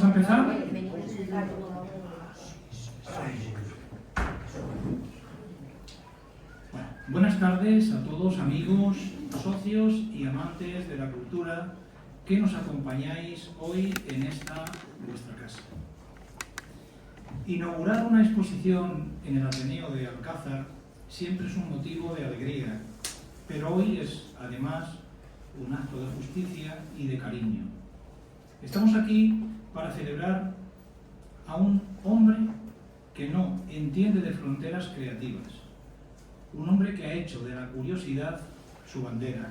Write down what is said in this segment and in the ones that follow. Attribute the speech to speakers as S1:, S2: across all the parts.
S1: ¿Vamos a empezar? Buenas tardes a todos, amigos, socios y amantes de la cultura que nos acompañáis hoy en esta vuestra casa. Inaugurar una exposición en el Ateneo de Alcázar siempre es un motivo de alegría, pero hoy es además un acto de justicia y de cariño. Estamos aquí para celebrar a un hombre que no entiende de fronteras creativas, un hombre que ha hecho de la curiosidad su bandera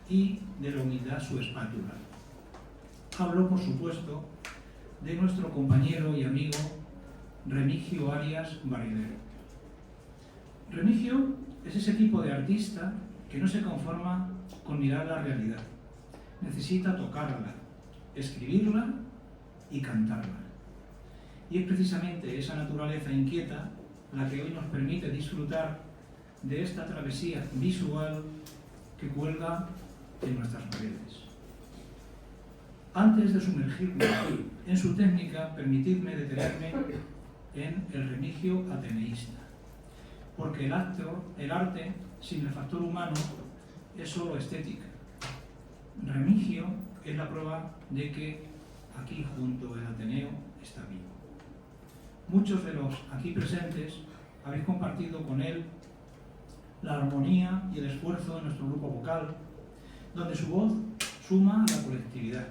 S1: y de la humildad su espátula. Hablo, por supuesto, de nuestro compañero y amigo Remigio Arias Barilero. Remigio es ese tipo de artista que no se conforma con mirar la realidad. Necesita tocarla, escribirla y cantarla. Y es precisamente esa naturaleza inquieta la que hoy nos permite disfrutar de esta travesía visual que cuelga en nuestras paredes. Antes de sumergirme en su técnica, permitidme detenerme en el Remigio ateneísta, porque el arte sin el factor humano es solo estética. Remigio es la prueba de que aquí junto al Ateneo está vivo. Muchos de los aquí presentes habéis compartido con él la armonía y el esfuerzo de nuestro grupo vocal, donde su voz suma a la colectividad.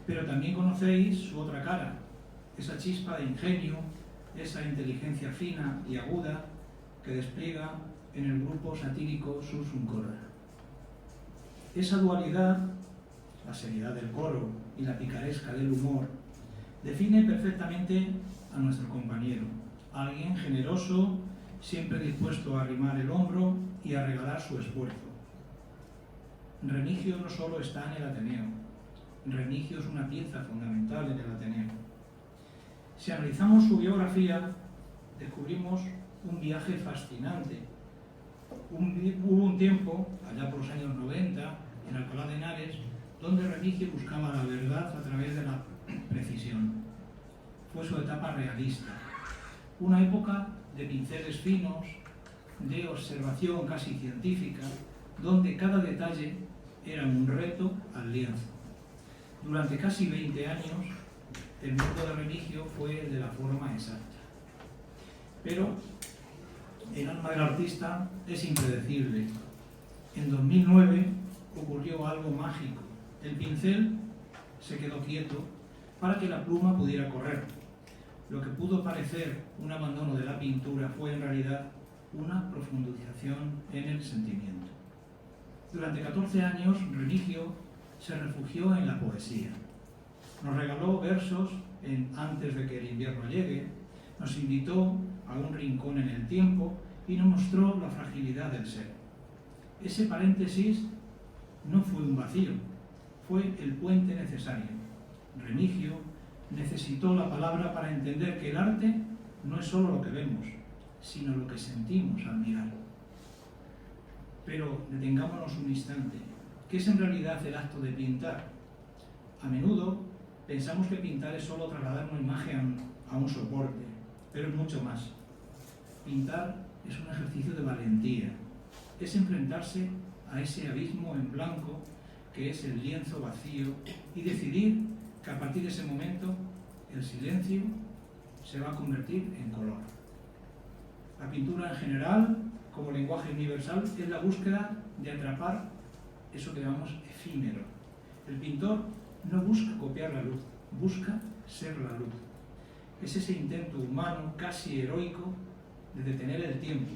S1: Pero también conocéis su otra cara, esa chispa de ingenio, esa inteligencia fina y aguda que despliega en el grupo satírico Sursum Corda. Esa dualidad, la seriedad del coro y la picaresca del humor, define perfectamente a nuestro compañero, alguien generoso, siempre dispuesto a arrimar el hombro y a regalar su esfuerzo. Remigio no solo está en el Ateneo, Remigio es una pieza fundamental en el Ateneo. Si analizamos su biografía, descubrimos un viaje fascinante. Hubo un tiempo, allá por los años 90, en Alcalá de Henares, donde Remigio buscaba la verdad a través de la precisión. Fue su etapa realista, una época de pinceles finos, de observación casi científica, donde cada detalle era un reto al lienzo. Durante casi 20 años, el mundo de Remigio fue el de la forma exacta. Pero el alma del artista es impredecible. En 2009 ocurrió algo mágico. El pincel se quedó quieto para que la pluma pudiera correr. Lo que pudo parecer un abandono de la pintura fue en realidad una profundización en el sentimiento. Durante 14 años, Remigio se refugió en la poesía. Nos regaló versos en Antes de que el invierno llegue, nos invitó a un rincón en el tiempo y nos mostró la fragilidad del ser. Ese paréntesis no fue un vacío, fue el puente necesario. Remigio necesitó la palabra para entender que el arte no es solo lo que vemos, sino lo que sentimos al mirar. Pero detengámonos un instante. ¿Qué es en realidad el acto de pintar? A menudo pensamos que pintar es solo trasladar una imagen a un soporte, pero es mucho más. Pintar es un ejercicio de valentía, es enfrentarse a ese abismo en blanco que es el lienzo vacío y decidir que a partir de ese momento el silencio se va a convertir en color. La pintura en general, como lenguaje universal, es la búsqueda de atrapar eso que llamamos efímero. El pintor no busca copiar la luz, busca ser la luz. Es ese intento humano, casi heroico, de detener el tiempo,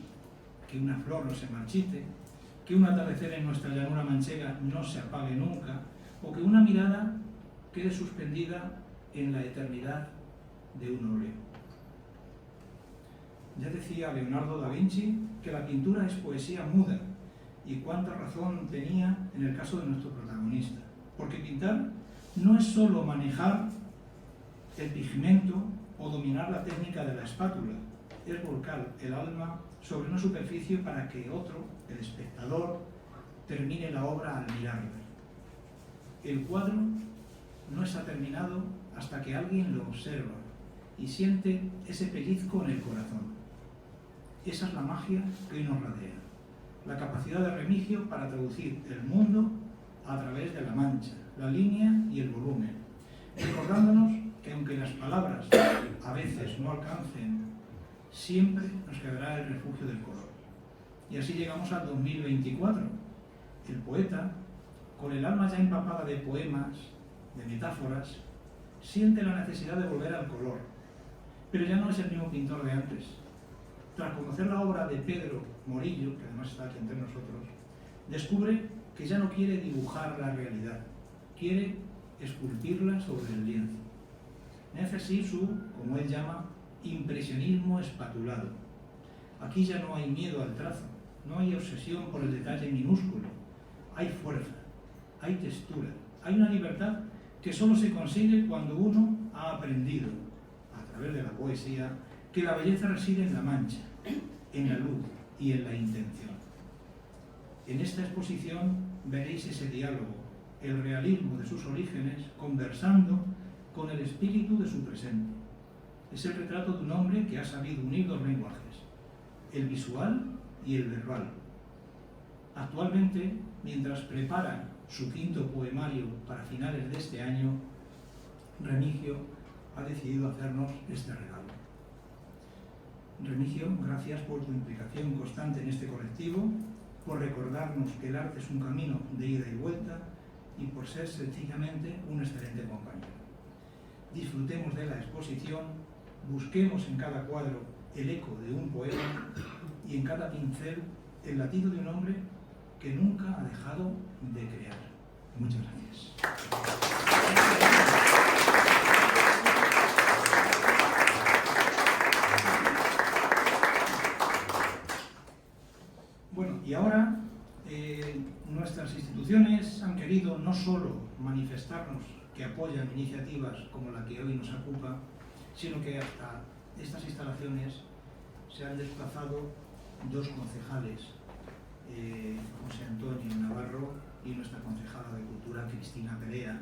S1: que una flor no se marchite, que un atardecer en nuestra llanura manchega no se apague nunca, o que una mirada quede suspendida en la eternidad de un óleo. Ya decía Leonardo da Vinci que la pintura es poesía muda, y cuánta razón tenía en el caso de nuestro protagonista, porque pintar no es solo manejar el pigmento o dominar la técnica de la espátula, es volcar el alma sobre una superficie para que otro, el espectador, termine la obra al mirarla. El cuadro no está terminado hasta que alguien lo observa y siente ese pellizco en el corazón. Esa es la magia que hoy nos rodea, la capacidad de Remigio para traducir el mundo a través de la mancha, la línea y el volumen, recordándonos que aunque las palabras a veces no alcancen, siempre nos quedará el refugio del color. Y así llegamos al 2024. El poeta, con el alma ya empapada de poemas, de metáforas, siente la necesidad de volver al color, pero ya no es el mismo pintor de antes. Tras conocer la obra de Pedro Morillo, que además está aquí entre nosotros, descubre que ya no quiere dibujar la realidad, quiere esculpirla sobre el lienzo. Nace así su, como él llama, impresionismo espatulado. Aquí ya no hay miedo al trazo, no hay obsesión por el detalle minúsculo, hay fuerza, hay textura, hay una libertad que solo se consigue cuando uno ha aprendido, a través de la poesía, que la belleza reside en la mancha, en la luz y en la intención. En esta exposición veréis ese diálogo, el realismo de sus orígenes, conversando con el espíritu de su presente. Es el retrato de un hombre que ha sabido unir dos lenguajes, el visual y el verbal. Actualmente, mientras prepara su quinto poemario para finales de este año, Remigio ha decidido hacernos este regalo. Remigio, gracias por tu implicación constante en este colectivo, por recordarnos que el arte es un camino de ida y vuelta y por ser sencillamente un excelente compañero. Disfrutemos de la exposición, busquemos en cada cuadro el eco de un poema y en cada pincel el latido de un hombre que nunca ha dejado de crear. Muchas gracias. Bueno, y ahora nuestras instituciones han querido no solo manifestarnos que apoyan iniciativas como la que hoy nos ocupa, sino que hasta estas instalaciones se han desplazado dos concejales, José Antonio Navarro y nuestra concejala de Cultura, Cristina Perea,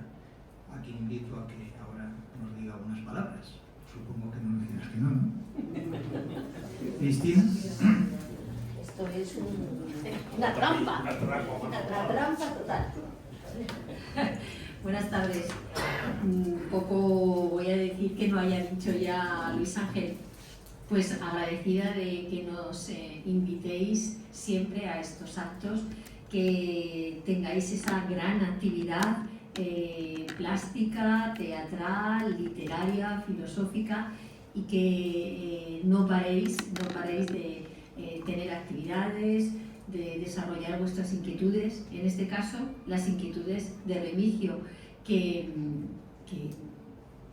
S1: a quien invito a que ahora nos diga unas palabras. Supongo que no me dirás que no, ¿no? Cristina.
S2: Esto es una trampa. Una trampa total. Buenas tardes. Un poco voy a decir que no haya dicho ya Luis Ángel. Pues agradecida de que nos invitéis siempre a estos actos, que tengáis esa gran actividad plástica, teatral, literaria, filosófica, y que no paréis de tener actividades, de desarrollar vuestras inquietudes, en este caso las inquietudes de Remigio, que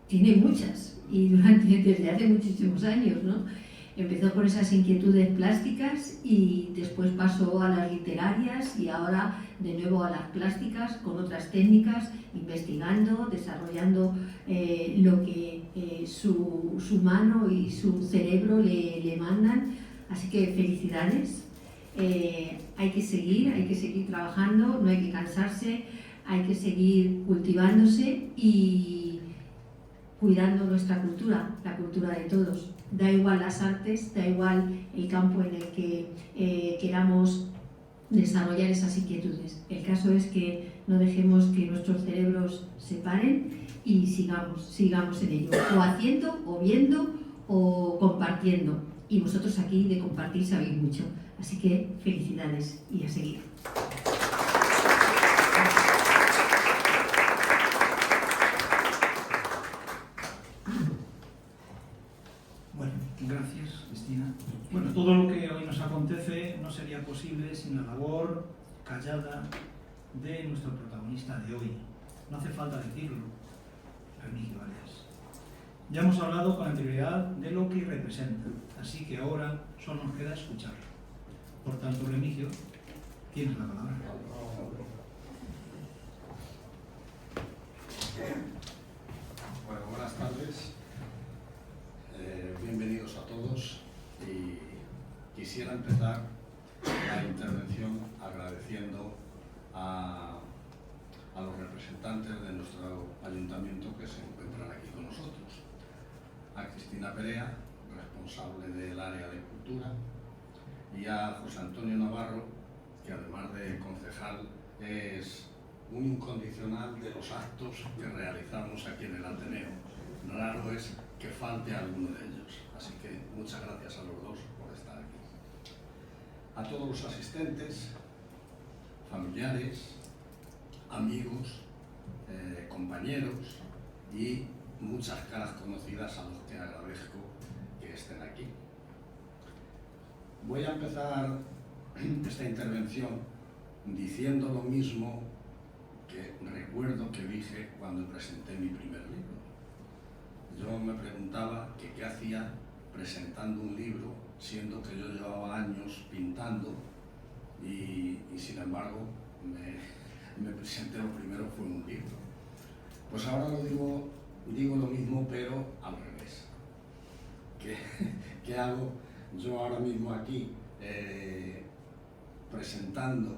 S2: tiene muchas y desde hace muchísimos años, ¿no? Empezó con esas inquietudes plásticas y después pasó a las literarias y ahora de nuevo a las plásticas con otras técnicas, investigando, desarrollando lo que su mano y su cerebro le mandan. Así que felicidades. Hay que seguir trabajando, no hay que cansarse, hay que seguir cultivándose y cuidando nuestra cultura, la cultura de todos. Da igual las artes, da igual el campo en el que queramos desarrollar esas inquietudes. El caso es que no dejemos que nuestros cerebros se paren y sigamos en ello, o haciendo, o viendo, o compartiendo. Y vosotros aquí de compartir sabéis mucho. Así que felicidades y a seguir.
S1: Bueno, gracias, Cristina. Bueno, todo lo que hoy nos acontece no sería posible sin la labor callada de nuestro protagonista de hoy. No hace falta decirlo, Remigio Arias. Ya hemos hablado con anterioridad de lo que representa, así que ahora solo nos queda escucharlo. Por tanto, Remigio, tienes la palabra.
S3: Bueno, buenas tardes. Bienvenidos a todos. Y quisiera empezar la intervención agradeciendo a los representantes importantes de nuestro ayuntamiento que se encuentran aquí con nosotros. A Cristina Perea, responsable del área de cultura, y a José Antonio Navarro, que además de concejal es un incondicional de los actos que realizamos aquí en el Ateneo. Raro es que falte alguno de ellos. Así que muchas gracias a los dos por estar aquí. A todos los asistentes, familiares, amigos, compañeros y muchas caras conocidas a los que agradezco que estén aquí. Voy a empezar esta intervención diciendo lo mismo que recuerdo que dije cuando presenté mi primer libro. Yo me preguntaba que qué hacía presentando un libro, siendo que yo llevaba años pintando y sin embargo me presenté, lo primero fue un libro. Pues ahora digo lo mismo, pero al revés. ¿Qué hago yo ahora mismo aquí presentando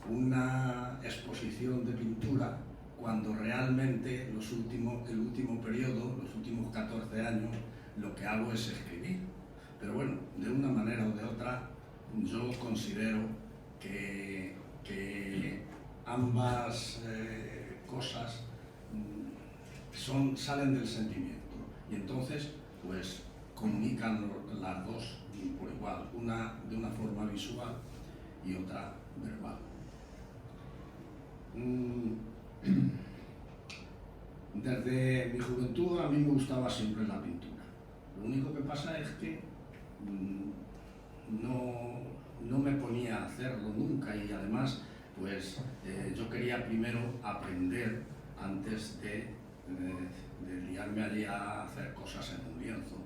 S3: una exposición de pintura cuando realmente el último periodo, los últimos 14 años, lo que hago es escribir? Pero bueno, de una manera o de otra, yo considero que ambas cosas salen del sentimiento y entonces pues comunican las dos por igual, una de una forma visual y otra verbal. Desde mi juventud a mí me gustaba siempre la pintura. Lo único que pasa es que no me ponía a hacerlo nunca y además pues yo quería primero aprender antes de liarme allí a hacer cosas en un lienzo.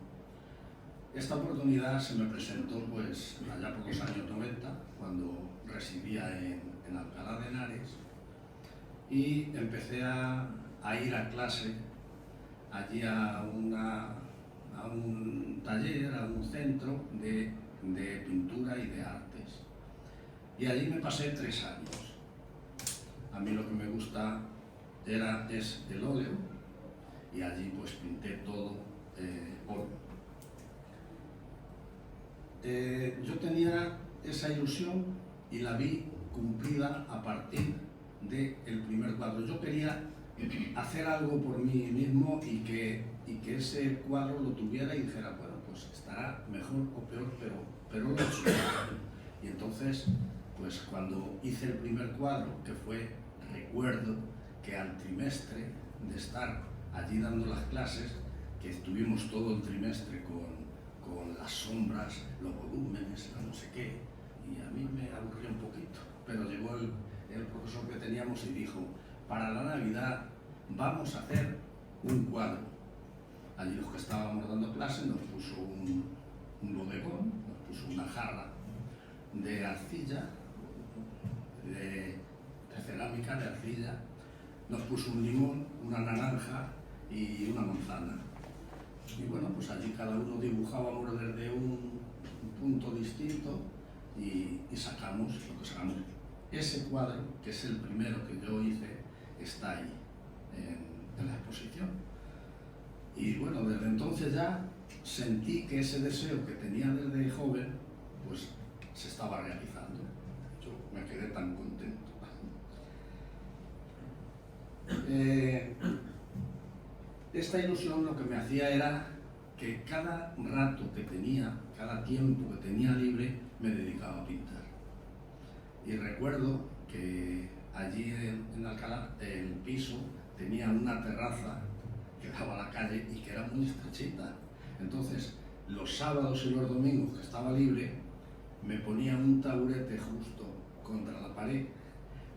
S3: Esta oportunidad se me presentó pues allá por los años 90, cuando residía en Alcalá de Henares, y empecé a ir a clase allí a un taller, a un centro de pintura y de artes. Y allí me pasé 3 años. A mí lo que me gusta es el óleo, y allí pues pinté todo óleo. Yo tenía esa ilusión y la vi cumplida a partir del primer cuadro. Yo quería hacer algo por mí mismo y que ese cuadro lo tuviera y dijera, bueno, pues estará mejor o peor, pero lo he hecho. Y entonces, pues cuando hice el primer cuadro, que fue, recuerdo que al trimestre de estar allí dando las clases, que estuvimos todo el trimestre con las sombras, los volúmenes, no sé qué, y a mí me aburrió un poquito, pero llegó el profesor que teníamos y dijo, para la Navidad vamos a hacer un cuadro. Allí los que estábamos dando clases nos puso un bodegón, nos puso una jarra de arcilla, de cerámica, de arcilla, nos puso un limón, una naranja y una manzana. Y bueno, pues allí cada uno dibujábamos desde un punto distinto y sacamos lo que sacamos. Ese cuadro, que es el primero que yo hice, está ahí, en la exposición. Y bueno, desde entonces ya sentí que ese deseo que tenía desde joven, pues se estaba realizando. Yo me quedé tan contento. Esta ilusión lo que me hacía era que cada rato que tenía, cada tiempo que tenía libre, me dedicaba a pintar. Y recuerdo que allí en Alcalá el piso tenía una terraza que daba a la calle y que era muy estrechita. Entonces, los sábados y los domingos que estaba libre, me ponía un taburete justo contra la pared,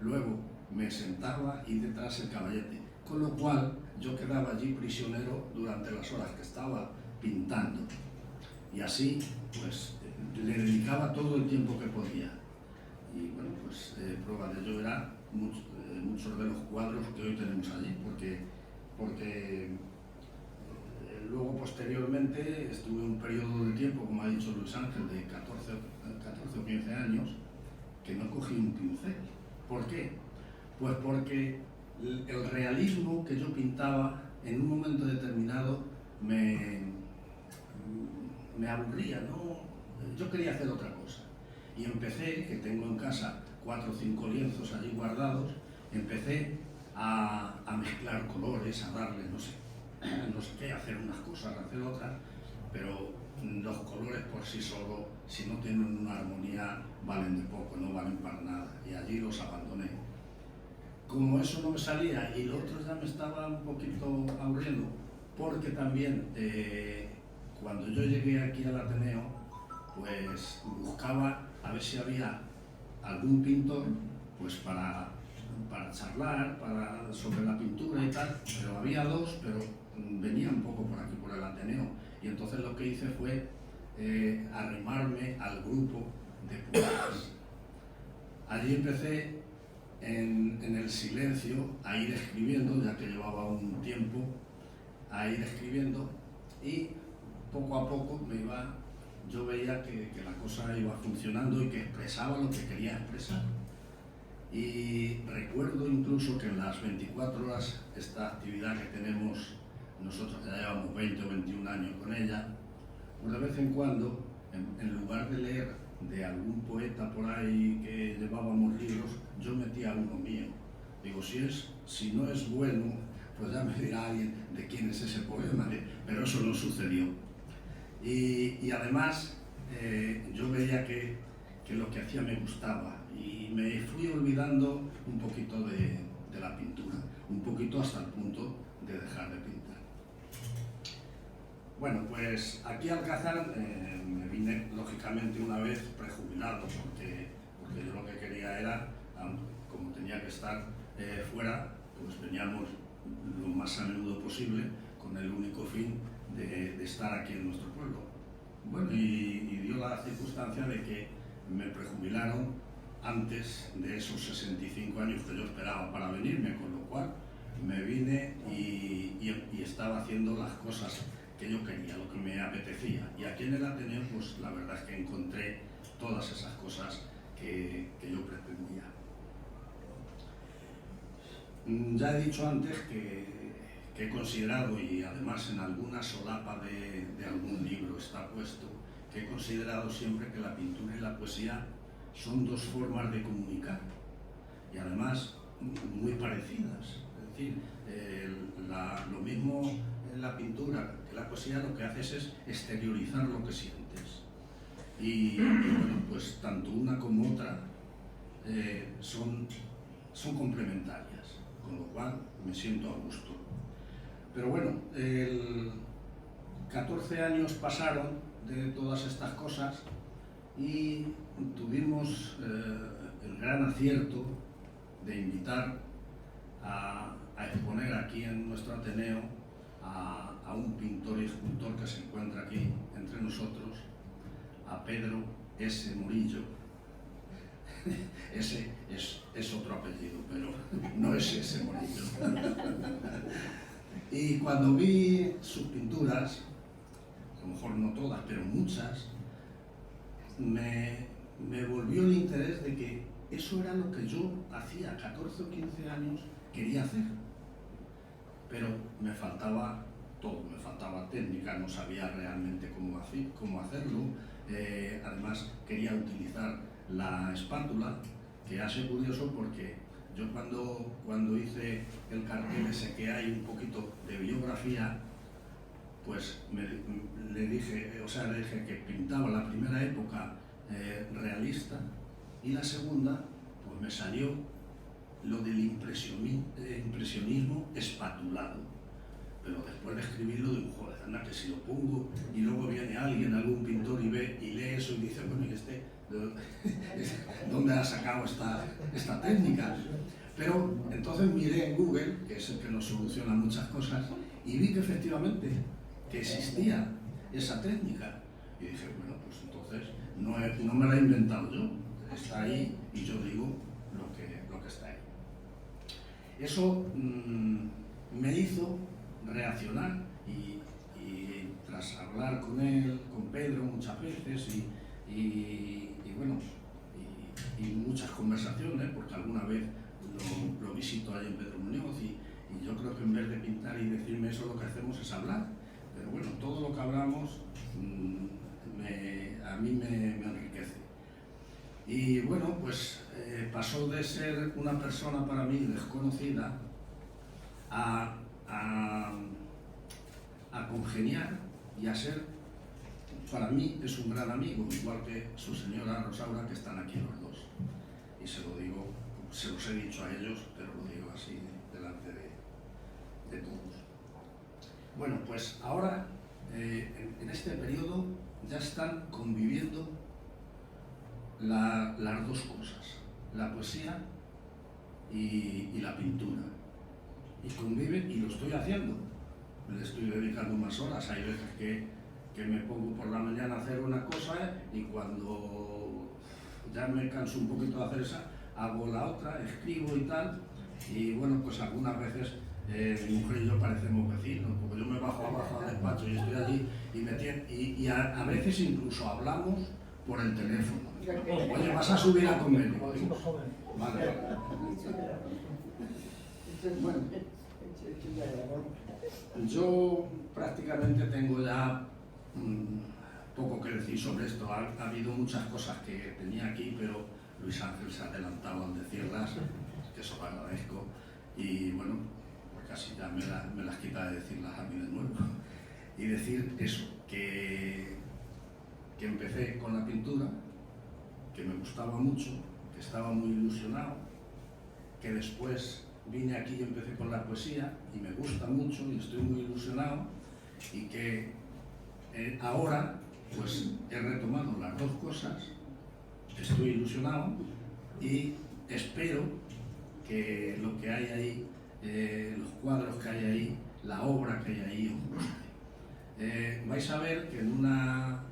S3: luego me sentaba y detrás el caballete, con lo cual yo quedaba allí prisionero durante las horas que estaba pintando. Y así, pues, le dedicaba todo el tiempo que podía. Y bueno, pues prueba de ello eran muchos de los cuadros que hoy tenemos allí, porque luego posteriormente estuve un periodo de tiempo, como ha dicho Luis Ángel, de 14 o 15 años, que no cogí un pincel. ¿Por qué? Pues porque el realismo que yo pintaba en un momento determinado me aburría, ¿no? Yo quería hacer otra cosa. Y empecé, que tengo en casa 4 o 5 lienzos allí guardados, empecé a mezclar colores, a darle, no sé qué, hacer unas cosas, hacer otras, pero los colores por sí solos, si no tienen una armonía, valen de poco, no valen para nada, y allí los abandoné. Como eso no me salía y lo otro ya me estaba un poquito aburriendo, porque también cuando yo llegué aquí al Ateneo, pues buscaba a ver si había algún pintor pues para charlar sobre la pintura y tal, pero había 2, pero venía un poco por aquí, por el Ateneo, y entonces lo que hice fue arrimarme al grupo de poetas. Allí empecé en el silencio a ir escribiendo, ya que llevaba un tiempo, a ir escribiendo, y poco a poco yo veía que la cosa iba funcionando y que expresaba lo que quería expresar. Y recuerdo incluso que en las 24 horas, esta actividad que tenemos nosotros, ya llevamos 20 o 21 años con ella, pues de vez en cuando, en lugar de leer de algún poeta por ahí que llevábamos libros, yo metía uno mío. Digo, si no es bueno, pues ya me dirá alguien de quién es ese poema, pero eso no sucedió. Y además, yo veía que lo que hacía me gustaba y me fui olvidando un poquito de la pintura, un poquito hasta el punto de dejar de pintar. Bueno, pues aquí a Alcázar me vine lógicamente una vez prejubilado, porque yo lo que quería era, como tenía que estar fuera, pues veníamos lo más a menudo posible con el único fin de estar aquí en nuestro pueblo. Bueno, y dio la circunstancia de que me prejubilaron antes de esos 65 años que yo esperaba para venirme, con lo cual me vine y estaba haciendo las cosas que yo quería, lo que me apetecía. Y aquí en el Ateneo, pues la verdad es que encontré todas esas cosas que yo pretendía. Ya he dicho antes que he considerado, y además en alguna solapa de algún libro está puesto, que he considerado siempre que la pintura y la poesía son 2 formas de comunicar, y además muy parecidas. Es decir, lo mismo en la pintura que la poesía, lo que haces es exteriorizar lo que sientes. Y bueno, pues tanto una como otra son complementarias, con lo cual me siento a gusto. Pero bueno, 14 años pasaron de todas estas cosas y tuvimos el gran acierto de invitar a exponer aquí en nuestro Ateneo a un pintor y escultor que se encuentra aquí entre nosotros, a Pedro S. Murillo. Ese es otro apellido, pero no es ese Murillo. Y cuando vi sus pinturas, a lo mejor no todas, pero muchas, me volvió el interés de que eso era lo que yo hacía 14 o 15 años quería hacer. Pero me faltaba todo, me faltaba técnica, no sabía realmente cómo hacerlo. Además quería utilizar la espátula, que hace curioso porque yo cuando hice el cartel ese que hay un poquito de biografía, pues le dije que pintaba la primera época realista, y la segunda pues me salió lo del impresionismo espatulado. Pero después de escribirlo digo, joder, anda, que si lo pongo y luego viene algún pintor y lee eso y dice, bueno, ¿y dónde ha sacado esta técnica? Pero entonces miré en Google, que es el que nos soluciona muchas cosas, y vi que efectivamente que existía esa técnica. Y dije, bueno, pues entonces no me la he inventado yo, está ahí y yo digo lo que está ahí. Eso me hizo reaccionar y tras hablar con él, con Pedro muchas veces y muchas conversaciones, porque alguna vez lo visito ahí en Pedro Muñoz y yo creo que en vez de pintar y decirme eso, lo que hacemos es hablar. Pero bueno, todo lo que hablamos a mí me enriquece. Y bueno, pues pasó de ser una persona para mí desconocida a congeniar y a ser, para mí es un gran amigo, igual que su señora Rosaura, que están aquí los dos. Y se lo digo, se los he dicho a ellos, pero lo digo así delante de todos. Bueno, pues ahora, en este periodo, ya están conviviendo las dos cosas, la poesía y la pintura. Y conviven, y lo estoy haciendo. Le estoy dedicando más horas. Hay veces que me pongo por la mañana a hacer una cosa y cuando ya me canso un poquito de hacer esa, hago la otra, escribo y tal. Y bueno, pues algunas veces mi mujer y yo parecemos vecinos, porque yo me bajo abajo al despacho y estoy allí y a veces incluso hablamos por el teléfono. Oye, ¿vas a subir a comer? Vale. Bueno, yo prácticamente tengo ya poco que decir sobre esto. Ha habido muchas cosas que tenía aquí, pero Luis Ángel se ha adelantado al decirlas, que eso lo agradezco. Y bueno, pues casi ya me las quita de decirlas a mí de nuevo. Y decir eso, que empecé con la pintura, que me gustaba mucho, que estaba muy ilusionado, que después vine aquí y empecé con la poesía y me gusta mucho y estoy muy ilusionado, y que ahora pues he retomado las dos cosas, estoy ilusionado y espero que lo que hay ahí, los cuadros que hay ahí, la obra que hay ahí os guste. Vais a ver que en una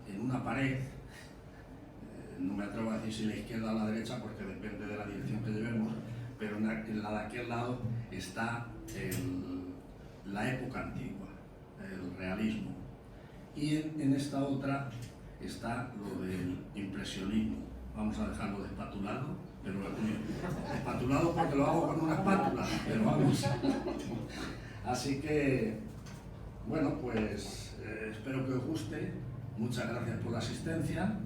S3: pared, no me atrevo a decir si la izquierda o la derecha porque depende de la dirección que llevemos, pero en la de aquel lado está la época antigua, el realismo, y en esta otra está lo del impresionismo. Vamos a dejarlo despatulado, pero despatulado porque lo hago con una espátula, pero vamos. Así que, bueno, pues espero que os guste. Muchas gracias por la asistencia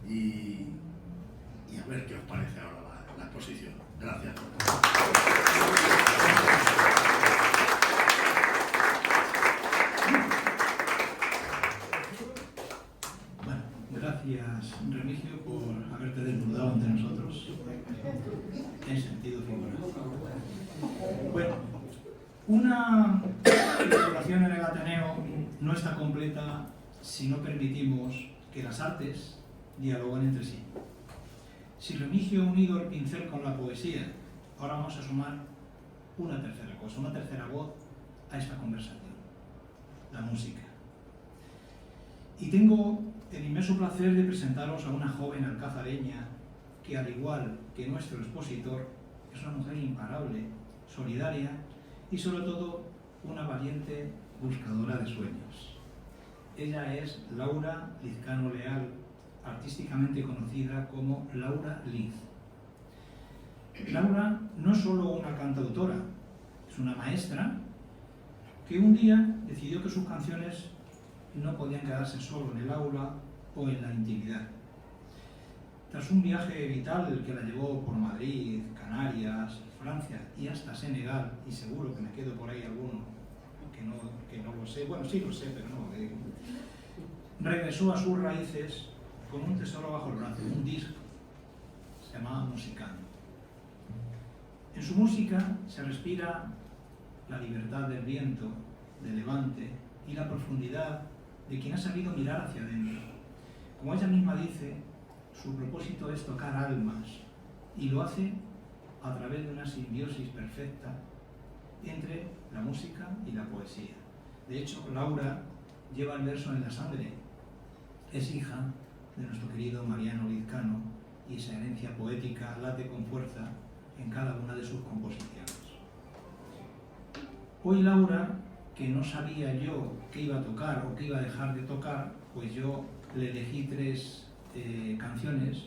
S3: y a ver qué os parece ahora la exposición. Gracias por todo.
S1: Bueno, gracias Remigio por haberte desnudado ante nosotros en sentido figurado. Bueno, una colaboración en el Ateneo no está completa si no permitimos que las artes dialoguen entre sí. Si Remigio ha unido el pincel con la poesía, ahora vamos a sumar una tercera cosa, una tercera voz a esta conversación, la música. Y tengo el inmenso placer de presentaros a una joven alcazareña que, al igual que nuestro expositor, es una mujer imparable, solidaria y sobre todo una valiente buscadora de sueños. Ella es Laura Lizcano Leal, artísticamente conocida como Laura Liz. Laura no es solo una cantautora, es una maestra que un día decidió que sus canciones no podían quedarse solo en el aula o en la intimidad. Tras un viaje vital que la llevó por Madrid, Canarias, Francia y hasta Senegal, y seguro que me quedo por ahí alguno que no lo sé, bueno, sí lo sé, pero no lo digo, regresó a sus raíces con un tesoro bajo el brazo, un disco, se llamaba Musicando. En su música se respira la libertad del viento, del levante y la profundidad de quien ha sabido mirar hacia adentro. Como ella misma dice, su propósito es tocar almas y lo hace a través de una simbiosis perfecta entre la música y la poesía. De hecho, Laura lleva el verso en la sangre, es hija de nuestro querido Mariano Lizcano y esa herencia poética late con fuerza en cada una de sus composiciones. Hoy Laura, que no sabía yo qué iba a tocar o qué iba a dejar de tocar, pues yo le elegí 3 canciones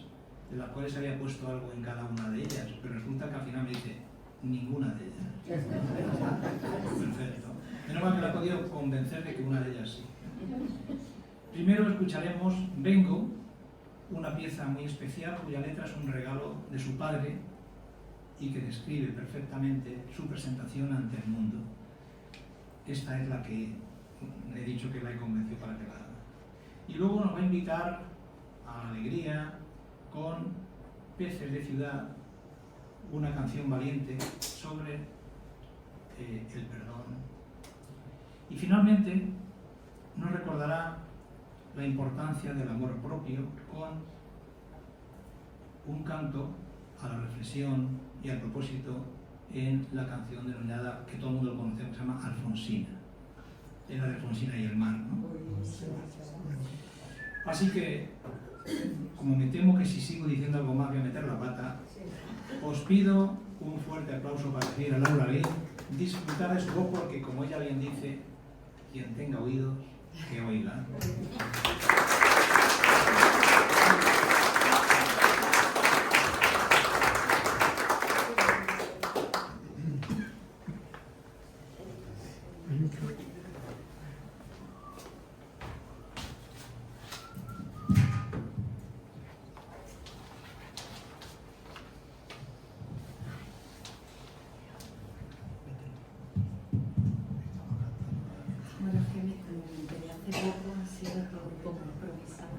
S1: de las cuales había puesto algo en cada una de ellas, pero resulta que al final me dice, Ninguna de ellas. Perfecto. Menos mal que la he podido convencer de que una de ellas sí. Primero escucharemos Vengo, una pieza muy especial cuya letra es un regalo de su padre y que describe perfectamente su presentación ante el mundo. Esta es la que he dicho que la he convencido para que la haga. Y luego nos va a invitar a la alegría con Peces de Ciudad, una canción valiente sobre el perdón. Y finalmente nos recordará la importancia del amor propio con un canto a la reflexión y al propósito en la canción denominada, que todo el mundo conoce, que se llama Alfonsina. Es la de Alfonsina y el mar, ¿no? Así que, como me temo que si sigo diciendo algo más voy a meter la pata, os pido un fuerte aplauso para decir a Laura Lee, disfrutar de su voz porque, como ella bien dice, quien tenga oídos, que oiga.
S4: Bueno, es que me enteré hace poco, ha sido todo un poco improvisado.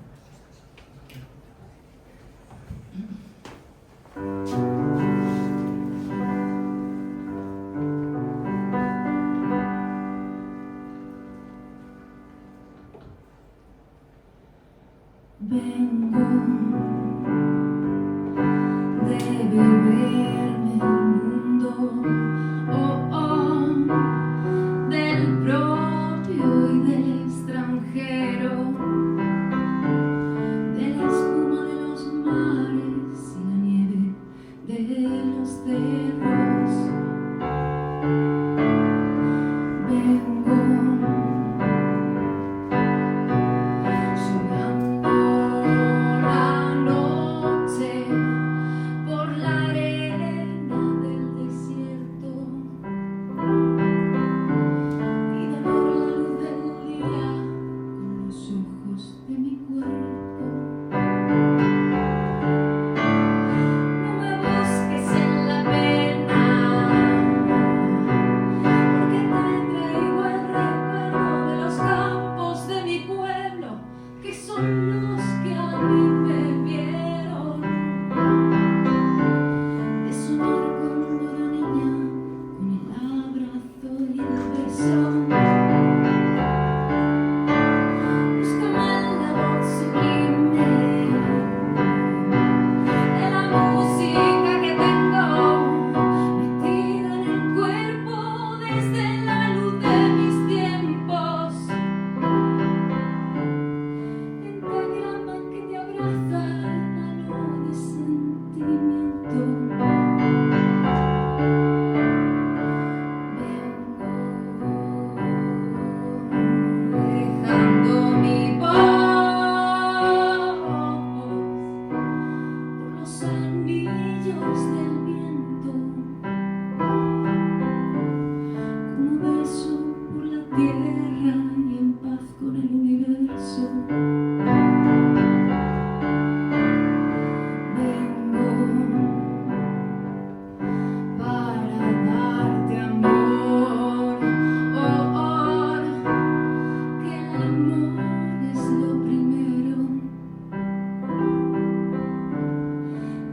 S4: Vengo de beberme el mundo, oh, oh, del propio y del extranjero, de la espuma de los mares y la nieve de los cerros. Vengo soñando la noche por la arena del desierto y de ver la luz del día con los ojos de mi cuerpo. No me busques en la pena, porque te traigo el recuerdo de los campos de mi pueblo, que son los que a mí me vieron, de soñar cuando era niña con el abrazo y el beso. Búscame en la voz sublime de la música que tengo metida en el cuerpo desde la luz de mis tiempos. Pentagrama que te abraza, hermano de sentimiento. Vengo dejando mi voz por los anillos del viento, como beso por la tierra y en paz con el universo. Vengo para darte amor, oh, oh, que el amor es lo primero,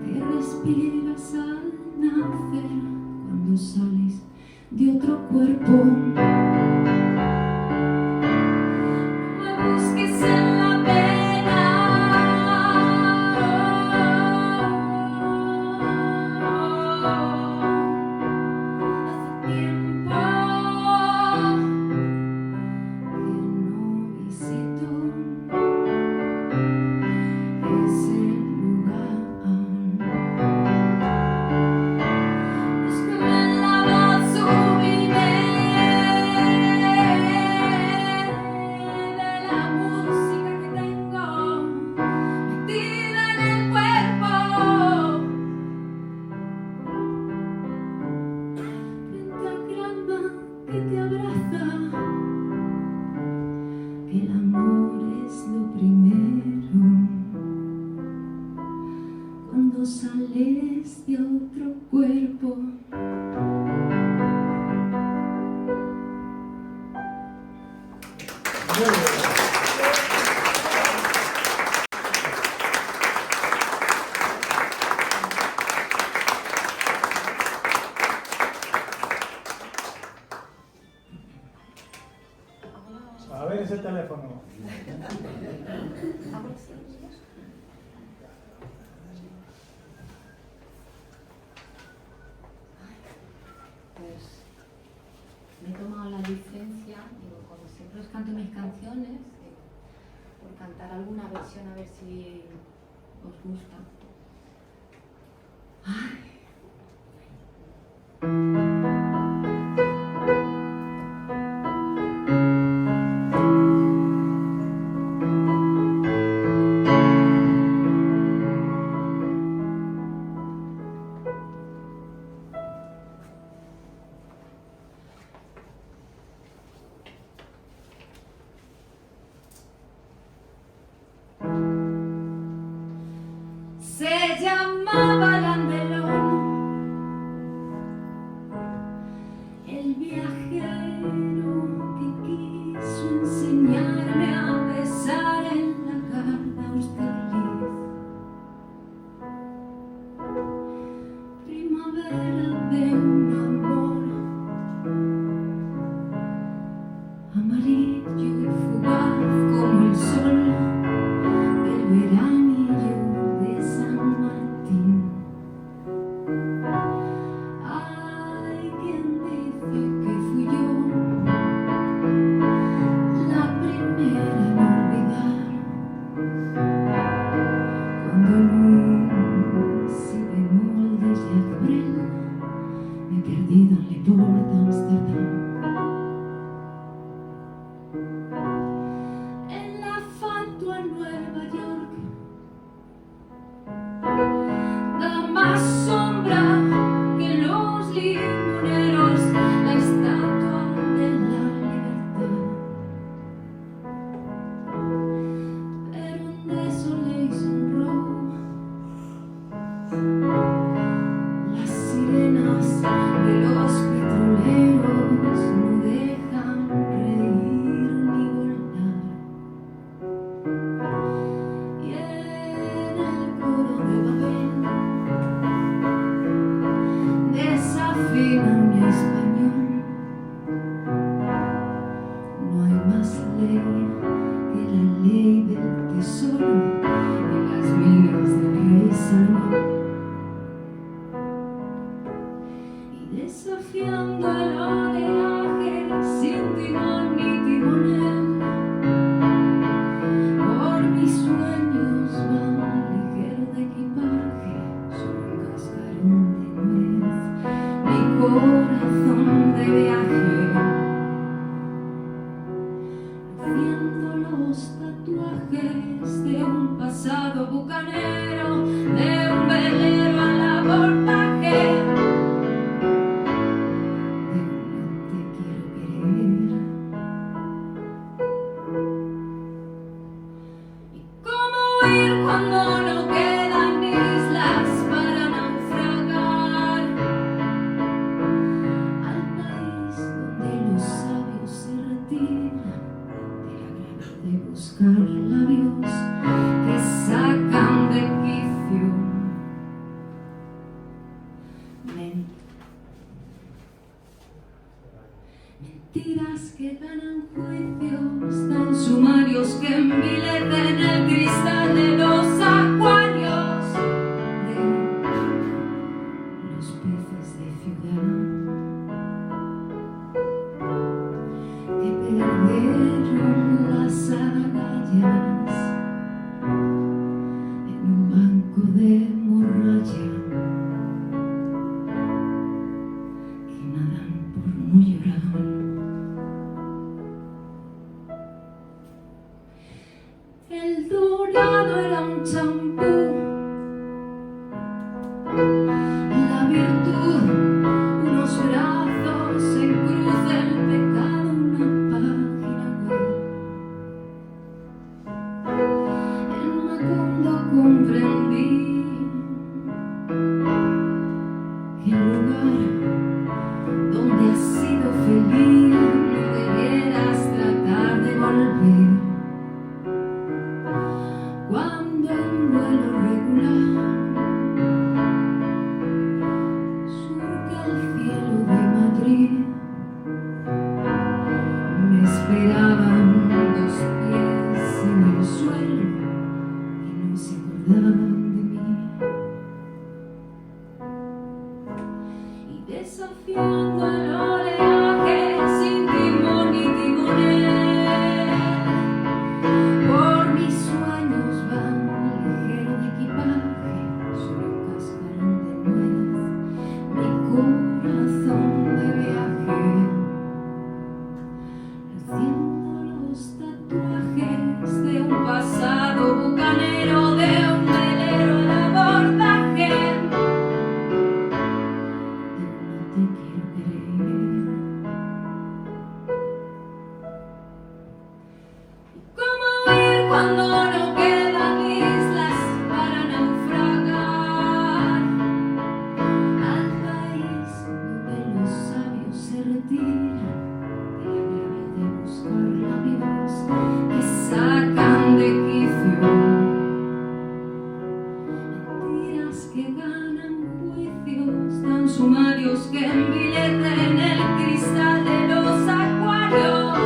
S4: que respiras al nacer cuando sales de otro cuerpo. No me busques en la pena, hace tiempo que no visito ese lugar. Búscame en la voz sublime
S1: A ver ese teléfono.
S2: Pues me he tomado la licencia, digo, como siempre os canto mis canciones, por cantar alguna versión a ver si os gusta. Ay.
S4: Se llamaba Landelón, el viajero que quiso enseñarme a besar en la carta Austerlitz. Primavera de un amor amarillo y fugaz como el sol del veranillo de San Martín. Hay quien dice que fui yo la primera en olvidar, cuando en un si bemol de Jacques Brel me perdí dans les ports d'Amsterdam. En la fatua Nueva York da más sombra que los limoneros la estatua de la libertad. Pero en Desolation Row las sirenas de los petroleros no dejan reír ni volar. Y en el coro de Babel desafinan mi español. No hay más ley que la ley del tesoro en las minas del rey Salomón. Y desafiando el oleaje sin timón ni timonel, por mis sueños van ligero de equipaje, solo un cascarón de nuez, mi corazón de viaje, luciendo los tatuajes de un pasado bucanero, de un velero al abordaje, de un no te quiero querer. ¿Y cómo huir cuando no quedan islas para naufragar? Al país donde los sabios se retiran de la grava de buscar labios que sacan de quicio. Mentiras que ganan juicios tan sumarios que envilecen el cristal de los acuarios de los peces de ciudad que perdieron las agallas en un banco de morralla, que nadan por no llorar. El dorado era un champú, la virtud, unos brazos en cruz, el pecado, una página web. En Macondo comprendí que el lugar donde has sido feliz no debieras tratar de volver. volver. Cuando en vuelo regular surca el cielo de Madrid, me esperaban dos pies en el suelo y no se acordaban de mí. Y desafiando el oleaje sin timón ni timonel, por mis sueños van ligero de equipaje, sobre un cascarón de nuez, mi corazón de viaje, luciendo los tatuajes de un pasado bucanero, de un velero al abordaje, de un no te quiero querer. ¿Cómo ir cuando no quedan islas para naufragar? Al país donde los sabios se retiran de la grave de buscar labios que sacan de quicio, mentiras que ganan juicios tan sumarios que envilecen el cristal de los acuarios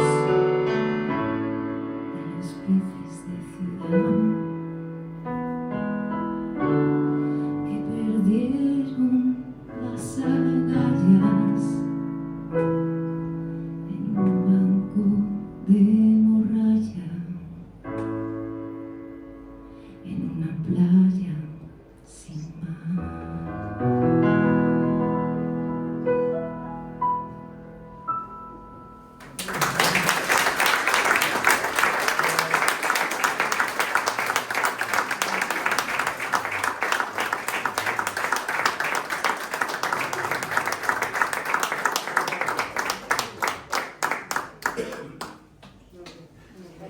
S4: de los peces de ciudad que perdieron las agallas en un banco de morralla, en una playa sin mar.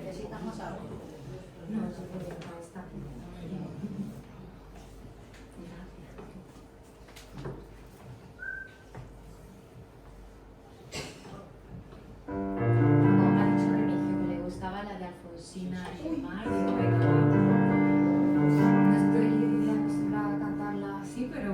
S2: ¿Necesitamos algo? No, eso puede estar. Como ha dicho Remigio que le gustaba la de Alfonsina en marzo, no estoy acostumbrada a cantarla así, pero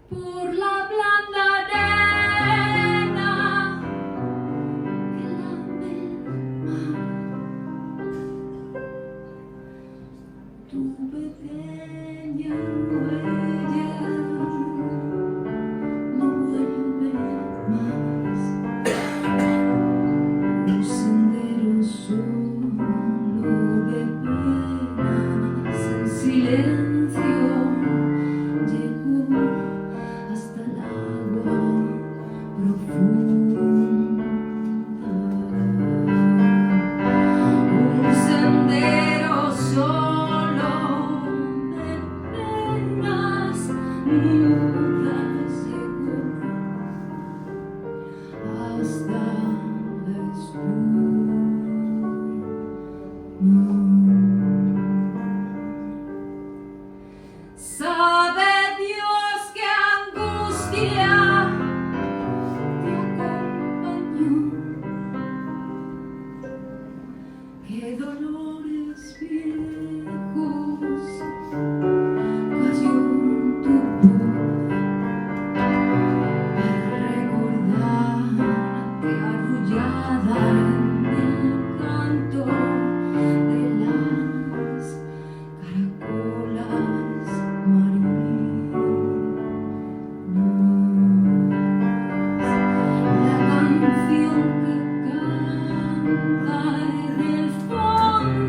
S2: por la blanda arena que lame el mar, tu pequeña huella no vuelve más. Un sendero solo de penas en silencio llegó hasta el agua profunda. Un sendero solo de penas mudas llegó hasta la espuma. Sabe Dios qué angustia te acompañó, qué dolores viejos cayó en tu voz para recordarte arrullada en el canto de las caracolas marinas. La canción que canta en el fondo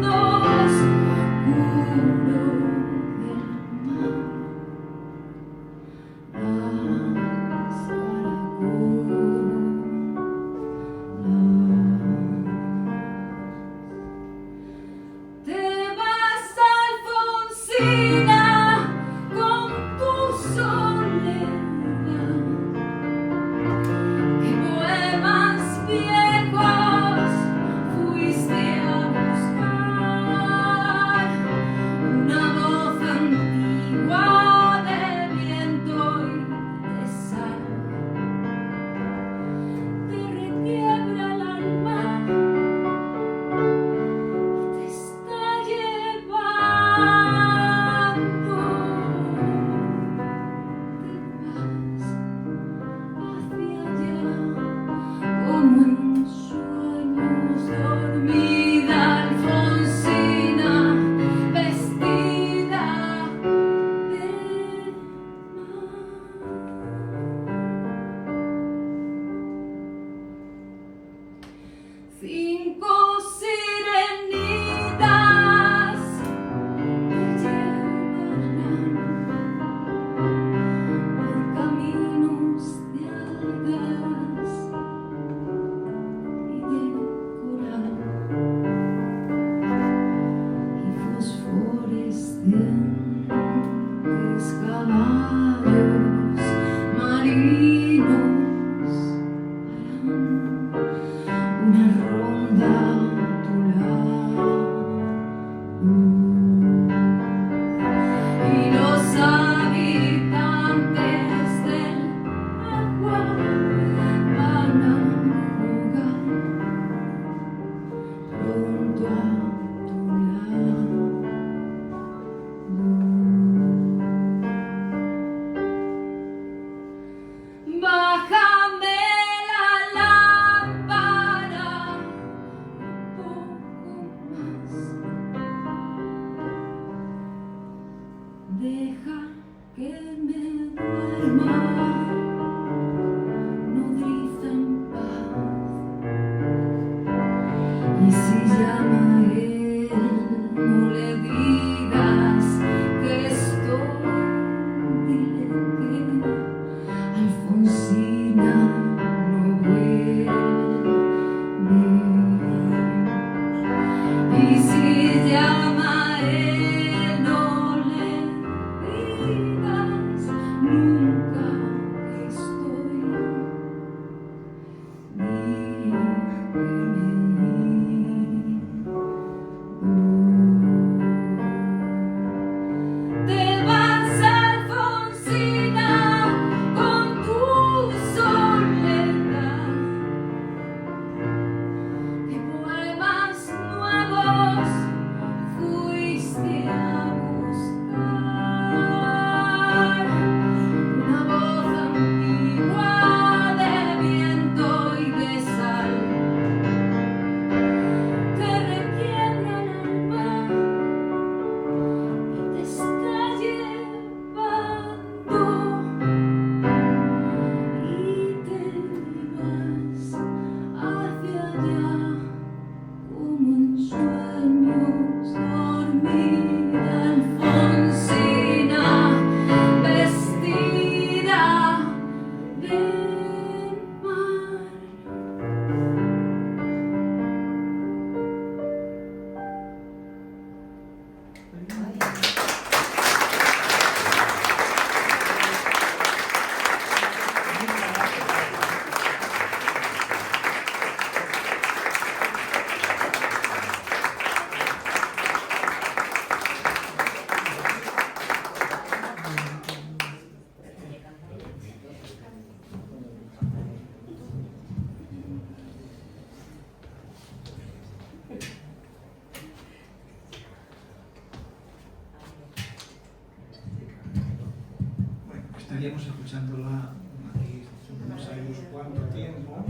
S1: estaríamos escuchándola aquí no sabemos cuánto tiempo,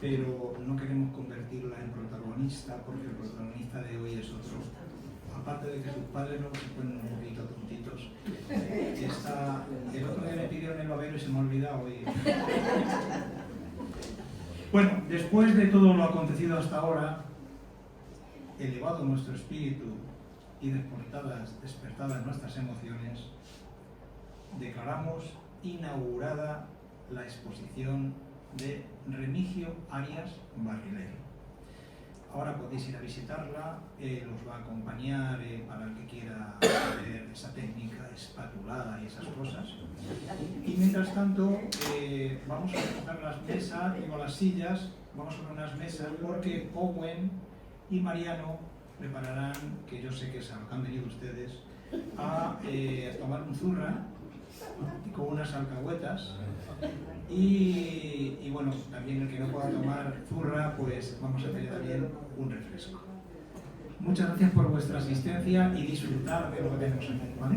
S1: pero no queremos convertirla en protagonista, porque el protagonista de hoy es otro. Aparte de que sus padres luego se ponen un poquito tontitos. El otro día me pidieron el babero y se me ha olvidado hoy. Bueno, después de todo lo acontecido hasta ahora, elevado nuestro espíritu y despertadas nuestras emociones, declaramos inaugurada la exposición de Remigio Arias Barrilero. Ahora podéis ir a visitarla, os va a acompañar para el que quiera ver esa técnica espatulada y esas cosas. Y mientras tanto, vamos a recoger las mesas, digo las sillas, vamos a poner unas mesas porque Owen y Mariano prepararán, que yo sé que es a lo que han venido ustedes, a tomar un zurra con unas alcahuetas. Y bueno, también el que no pueda tomar zurra, pues vamos a tener también un refresco. Muchas gracias por vuestra asistencia y disfrutar de lo que tenemos aquí, ¿vale?